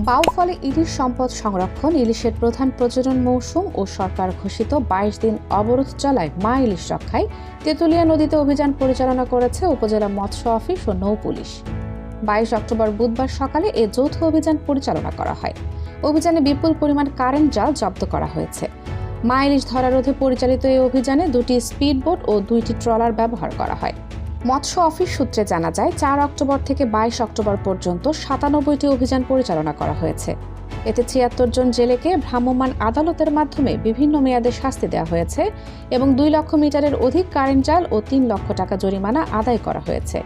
বাউফলে ইলিশ সম্পদ সংরক্ষণ, ইলিশের প্রধান প্রজনন মৌসুম ও সরকার ঘোষিত ২২ দিন অবরোধ চলায় মা ইলিশ রক্ষায় তেঁতুলিয়া নদীতে অভিযান পরিচালনা করেছে উপজেলা মৎস্য অফিস ও নৌ পুলিশ। ২২ অক্টোবর বুধবার সকালে এ যৌথ অভিযান পরিচালনা করা হয়। অভিযানে বিপুল পরিমাণ কারেন্ট জাল জব্দ করা হয়েছে। মা ইলিশ ধরা রোধে পরিচালিত এই অভিযানে ২টি স্পিডবোট ও ২টি ট্রলার ব্যবহার করা হয়। মৎস্য অফিস সূত্রে জানা যায়, ৪ অক্টোবর থেকে ২২ অক্টোবর পর্যন্ত ৯৭টি অভিযান পরিচালনা করা হয়েছে। এতে ৭৬ জন জেলেকে ভ্রাম্যমাণ আদালতের মাধ্যমে বিভিন্ন মেয়াদে শাস্তি দেওয়া হয়েছে এবং ২ লক্ষ মিটারের অধিক কারেন্ট জাল ও ৩ লক্ষ টাকা জরিমানা আদায় করা হয়েছে।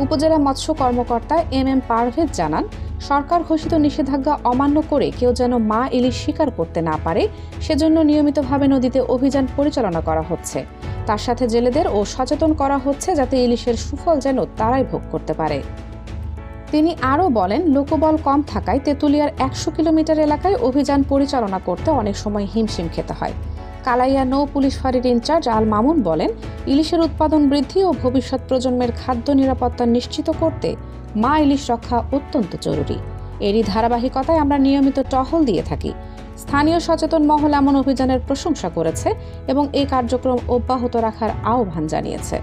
উপজেলা মৎস্য কর্মকর্তা এম পারভেজ জানান, সরকার ঘোষিত নিষেধাজ্ঞা অমান্য করে কেউ যেন মা ইলিশ শিকার করতে না পারে, সেজন্য নিয়মিতভাবে নদীতে অভিযান পরিচালনা করা হচ্ছে। তার সাথে জেলেদের ও সচেতন করা হচ্ছে যাতে ইলিশের সুফল যেন তারাই ভোগ করতে পারে। তিনি আরও বলেন, লোকবল কম থাকায় তেঁতুলিয়ার ১০০ কিলোমিটার এলাকায় অভিযান পরিচালনা করতে অনেক সময় হিমশিম খেতে হয়। কালাইয়া নৌ পুলিশ ফাঁড়ির ইনচার্জ আল মামুন বলেন, ইলিশের উৎপাদন বৃদ্ধি ও ভবিষ্যৎ প্রজন্মের খাদ্য নিরাপত্তা নিশ্চিত করতে মা ইলিশ রক্ষা অত্যন্ত জরুরি। এরই ধারাবাহিকতায় আমরা নিয়মিত টহল দিয়ে থাকি। স্থানীয় সচেতন মহল এমন অভিযানের প্রশংসা করেছে এবং এই কার্যক্রম অব্যাহত রাখার আহ্বান জানিয়েছে।